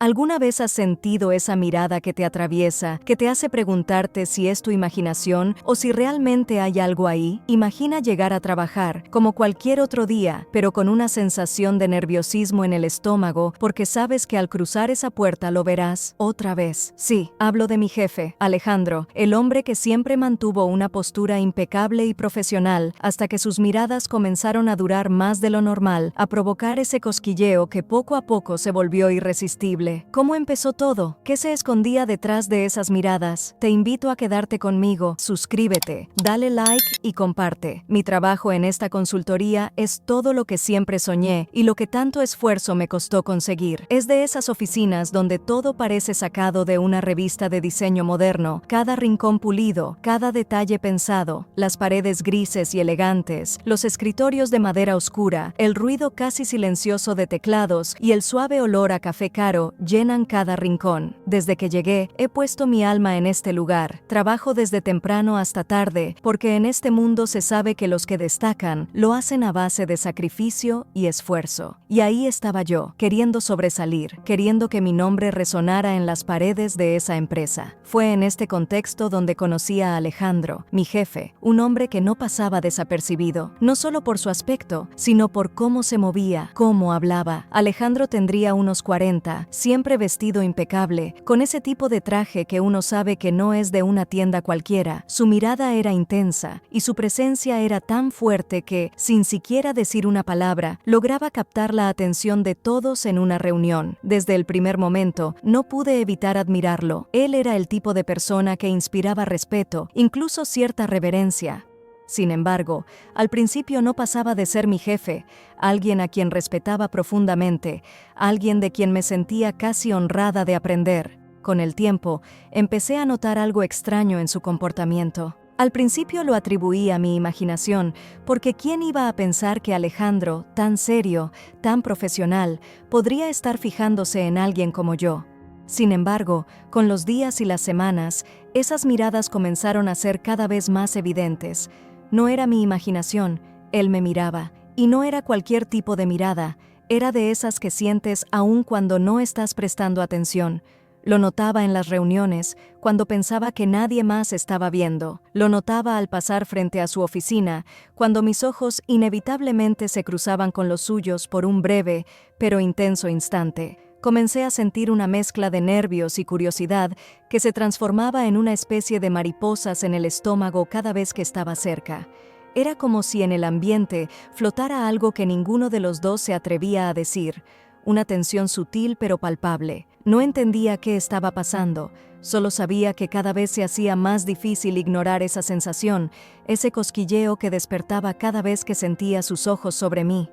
¿Alguna vez has sentido esa mirada que te atraviesa, que te hace preguntarte si es tu imaginación o si realmente hay algo ahí? Imagina llegar a trabajar, como cualquier otro día, pero con una sensación de nerviosismo en el estómago porque sabes que al cruzar esa puerta lo verás otra vez. Sí, hablo de mi jefe, Alejandro, el hombre que siempre mantuvo una postura impecable y profesional hasta que sus miradas comenzaron a durar más de lo normal, a provocar ese cosquilleo que poco a poco se volvió irresistible. ¿Cómo empezó todo? ¿Qué se escondía detrás de esas miradas? Te invito a quedarte conmigo, suscríbete, dale like y comparte. Mi trabajo en esta consultoría es todo lo que siempre soñé y lo que tanto esfuerzo me costó conseguir. Es de esas oficinas donde todo parece sacado de una revista de diseño moderno, cada rincón pulido, cada detalle pensado, las paredes grises y elegantes, los escritorios de madera oscura, el ruido casi silencioso de teclados y el suave olor a café caro llenan cada rincón. Desde que llegué, he puesto mi alma en este lugar. Trabajo desde temprano hasta tarde, porque en este mundo se sabe que los que destacan lo hacen a base de sacrificio y esfuerzo. Y ahí estaba yo, queriendo sobresalir, queriendo que mi nombre resonara en las paredes de esa empresa. Fue en este contexto donde conocí a Alejandro, mi jefe, un hombre que no pasaba desapercibido, no solo por su aspecto, sino por cómo se movía, cómo hablaba. Alejandro tendría unos 40, siempre vestido impecable, con ese tipo de traje que uno sabe que no es de una tienda cualquiera. Su mirada era intensa y su presencia era tan fuerte que, sin siquiera decir una palabra, lograba captar la atención de todos en una reunión. Desde el primer momento, no pude evitar admirarlo. Él era el tipo de persona que inspiraba respeto, incluso cierta reverencia. Sin embargo, al principio no pasaba de ser mi jefe, alguien a quien respetaba profundamente, alguien de quien me sentía casi honrada de aprender. Con el tiempo, empecé a notar algo extraño en su comportamiento. Al principio lo atribuí a mi imaginación, porque ¿quién iba a pensar que Alejandro, tan serio, tan profesional, podría estar fijándose en alguien como yo? Sin embargo, con los días y las semanas, esas miradas comenzaron a ser cada vez más evidentes. No era mi imaginación, él me miraba, y no era cualquier tipo de mirada, era de esas que sientes aún cuando no estás prestando atención. Lo notaba en las reuniones, cuando pensaba que nadie más estaba viendo. Lo notaba al pasar frente a su oficina, cuando mis ojos inevitablemente se cruzaban con los suyos por un breve, pero intenso instante. Comencé a sentir una mezcla de nervios y curiosidad que se transformaba en una especie de mariposas en el estómago cada vez que estaba cerca. Era como si en el ambiente flotara algo que ninguno de los dos se atrevía a decir, una tensión sutil pero palpable. No entendía qué estaba pasando, solo sabía que cada vez se hacía más difícil ignorar esa sensación, ese cosquilleo que despertaba cada vez que sentía sus ojos sobre mí.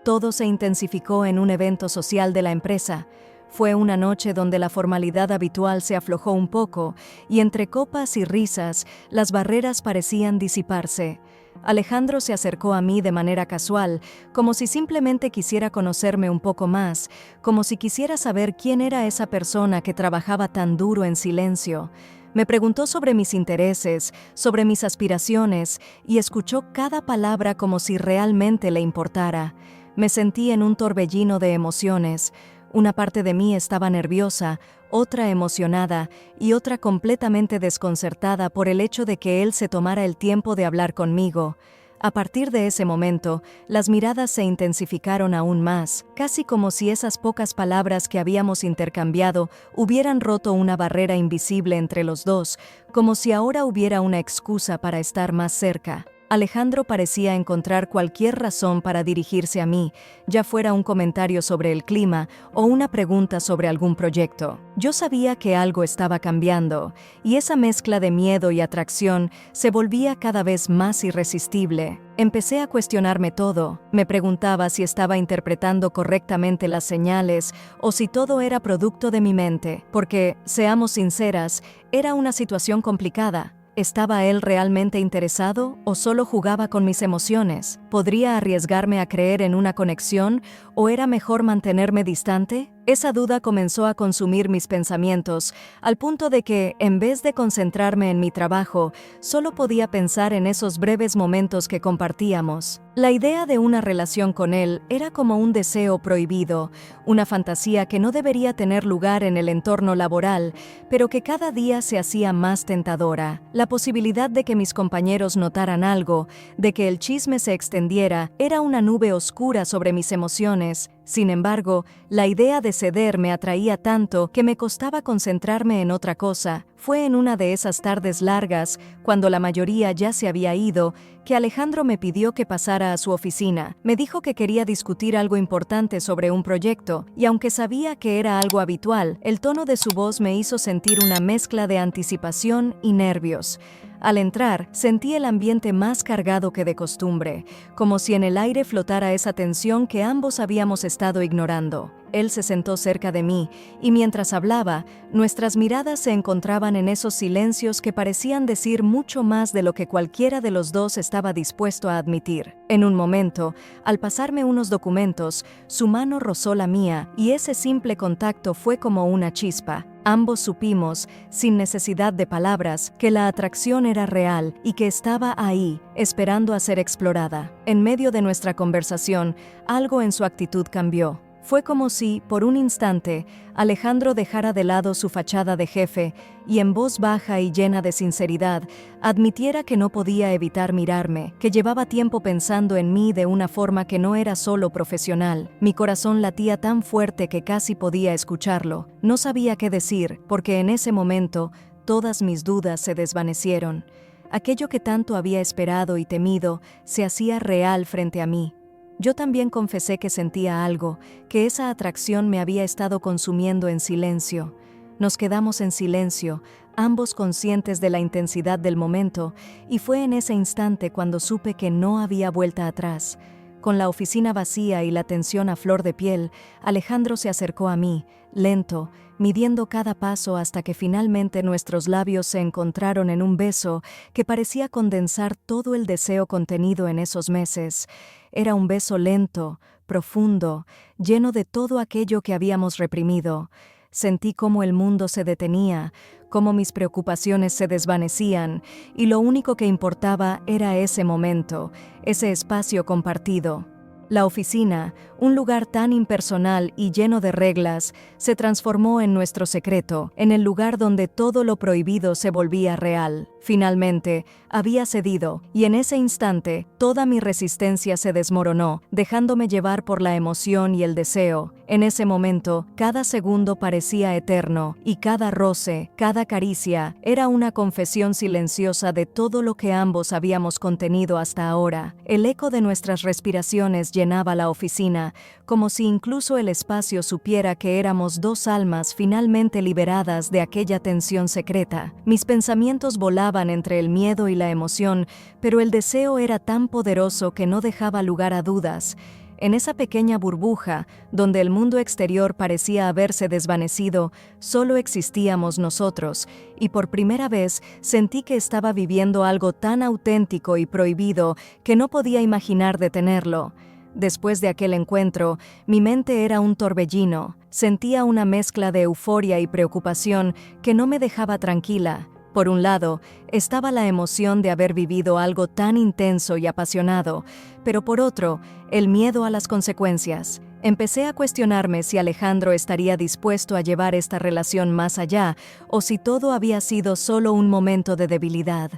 Todo se intensificó en un evento social de la empresa. Fue una noche donde la formalidad habitual se aflojó un poco, y entre copas y risas, las barreras parecían disiparse. Alejandro se acercó a mí de manera casual, como si simplemente quisiera conocerme un poco más, como si quisiera saber quién era esa persona que trabajaba tan duro en silencio. Me preguntó sobre mis intereses, sobre mis aspiraciones, y escuchó cada palabra como si realmente le importara. Me sentí en un torbellino de emociones. Una parte de mí estaba nerviosa, otra emocionada y otra completamente desconcertada por el hecho de que él se tomara el tiempo de hablar conmigo. A partir de ese momento, las miradas se intensificaron aún más, casi como si esas pocas palabras que habíamos intercambiado hubieran roto una barrera invisible entre los dos, como si ahora hubiera una excusa para estar más cerca. Alejandro parecía encontrar cualquier razón para dirigirse a mí, ya fuera un comentario sobre el clima o una pregunta sobre algún proyecto. Yo sabía que algo estaba cambiando, y esa mezcla de miedo y atracción se volvía cada vez más irresistible. Empecé a cuestionarme todo. Me preguntaba si estaba interpretando correctamente las señales o si todo era producto de mi mente, porque, seamos sinceras, era una situación complicada. ¿Estaba él realmente interesado o solo jugaba con mis emociones? ¿Podría arriesgarme a creer en una conexión o era mejor mantenerme distante? Esa duda comenzó a consumir mis pensamientos, al punto de que, en vez de concentrarme en mi trabajo, solo podía pensar en esos breves momentos que compartíamos. La idea de una relación con él era como un deseo prohibido, una fantasía que no debería tener lugar en el entorno laboral, pero que cada día se hacía más tentadora. La posibilidad de que mis compañeros notaran algo, de que el chisme se extendiera, era una nube oscura sobre mis emociones. Sin embargo, la idea de ceder me atraía tanto que me costaba concentrarme en otra cosa. Fue en una de esas tardes largas, cuando la mayoría ya se había ido, que Alejandro me pidió que pasara a su oficina. Me dijo que quería discutir algo importante sobre un proyecto, y aunque sabía que era algo habitual, el tono de su voz me hizo sentir una mezcla de anticipación y nervios. Al entrar, sentí el ambiente más cargado que de costumbre, como si en el aire flotara esa tensión que ambos habíamos estado ignorando. Él se sentó cerca de mí, y mientras hablaba, nuestras miradas se encontraban en esos silencios que parecían decir mucho más de lo que cualquiera de los dos estaba dispuesto a admitir. En un momento, al pasarme unos documentos, su mano rozó la mía, y ese simple contacto fue como una chispa. Ambos supimos, sin necesidad de palabras, que la atracción era real y que estaba ahí, esperando a ser explorada. En medio de nuestra conversación, algo en su actitud cambió. Fue como si, por un instante, Alejandro dejara de lado su fachada de jefe y en voz baja y llena de sinceridad, admitiera que no podía evitar mirarme, que llevaba tiempo pensando en mí de una forma que no era solo profesional. Mi corazón latía tan fuerte que casi podía escucharlo. No sabía qué decir, porque en ese momento todas mis dudas se desvanecieron. Aquello que tanto había esperado y temido se hacía real frente a mí. Yo también confesé que sentía algo, que esa atracción me había estado consumiendo en silencio. Nos quedamos en silencio, ambos conscientes de la intensidad del momento, y fue en ese instante cuando supe que no había vuelta atrás. Con la oficina vacía y la tensión a flor de piel, Alejandro se acercó a mí, lento, midiendo cada paso hasta que finalmente nuestros labios se encontraron en un beso que parecía condensar todo el deseo contenido en esos meses. Era un beso lento, profundo, lleno de todo aquello que habíamos reprimido. Sentí cómo el mundo se detenía, cómo mis preocupaciones se desvanecían, y lo único que importaba era ese momento, ese espacio compartido. La oficina, un lugar tan impersonal y lleno de reglas, se transformó en nuestro secreto, en el lugar donde todo lo prohibido se volvía real. Finalmente, había cedido, y en ese instante, toda mi resistencia se desmoronó, dejándome llevar por la emoción y el deseo. En ese momento, cada segundo parecía eterno, y cada roce, cada caricia, era una confesión silenciosa de todo lo que ambos habíamos contenido hasta ahora. El eco de nuestras respiraciones llenaba la oficina, como si incluso el espacio supiera que éramos dos almas finalmente liberadas de aquella tensión secreta. Mis pensamientos volaban entre el miedo y la emoción, pero el deseo era tan poderoso que no dejaba lugar a dudas. En esa pequeña burbuja, donde el mundo exterior parecía haberse desvanecido, solo existíamos nosotros, y por primera vez sentí que estaba viviendo algo tan auténtico y prohibido que no podía imaginar detenerlo. Después de aquel encuentro, mi mente era un torbellino. Sentía una mezcla de euforia y preocupación que no me dejaba tranquila. Por un lado, estaba la emoción de haber vivido algo tan intenso y apasionado, pero por otro, el miedo a las consecuencias. Empecé a cuestionarme si Alejandro estaría dispuesto a llevar esta relación más allá, o si todo había sido solo un momento de debilidad.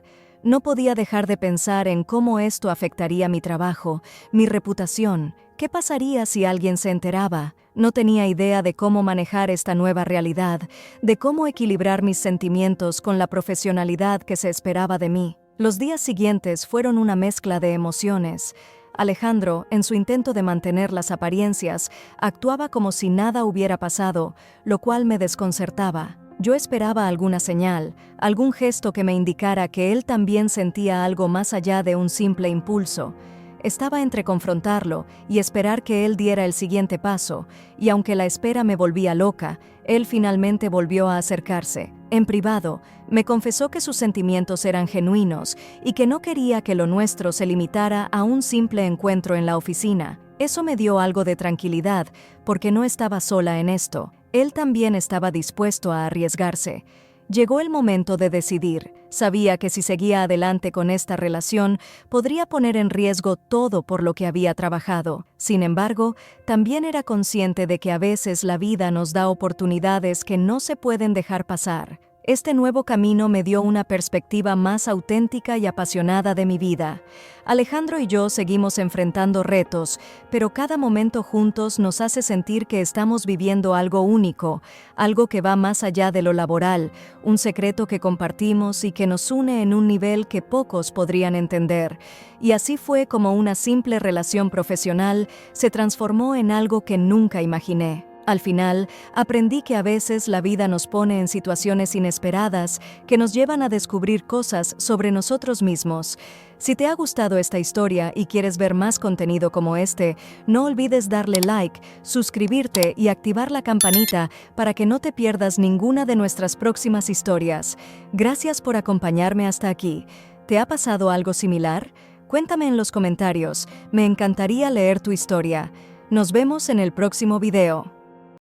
No podía dejar de pensar en cómo esto afectaría mi trabajo, mi reputación. ¿Qué pasaría si alguien se enteraba? No tenía idea de cómo manejar esta nueva realidad, de cómo equilibrar mis sentimientos con la profesionalidad que se esperaba de mí. Los días siguientes fueron una mezcla de emociones. Alejandro, en su intento de mantener las apariencias, actuaba como si nada hubiera pasado, lo cual me desconcertaba. Yo esperaba alguna señal, algún gesto que me indicara que él también sentía algo más allá de un simple impulso. Estaba entre confrontarlo y esperar que él diera el siguiente paso, y aunque la espera me volvía loca, él finalmente volvió a acercarse. En privado, me confesó que sus sentimientos eran genuinos y que no quería que lo nuestro se limitara a un simple encuentro en la oficina. Eso me dio algo de tranquilidad, porque no estaba sola en esto. Él también estaba dispuesto a arriesgarse. Llegó el momento de decidir. Sabía que si seguía adelante con esta relación, podría poner en riesgo todo por lo que había trabajado. Sin embargo, también era consciente de que a veces la vida nos da oportunidades que no se pueden dejar pasar. Este nuevo camino me dio una perspectiva más auténtica y apasionada de mi vida. Alejandro y yo seguimos enfrentando retos, pero cada momento juntos nos hace sentir que estamos viviendo algo único, algo que va más allá de lo laboral, un secreto que compartimos y que nos une en un nivel que pocos podrían entender. Y así fue como una simple relación profesional se transformó en algo que nunca imaginé. Al final, aprendí que a veces la vida nos pone en situaciones inesperadas que nos llevan a descubrir cosas sobre nosotros mismos. Si te ha gustado esta historia y quieres ver más contenido como este, no olvides darle like, suscribirte y activar la campanita para que no te pierdas ninguna de nuestras próximas historias. Gracias por acompañarme hasta aquí. ¿Te ha pasado algo similar? Cuéntame en los comentarios. Me encantaría leer tu historia. Nos vemos en el próximo video.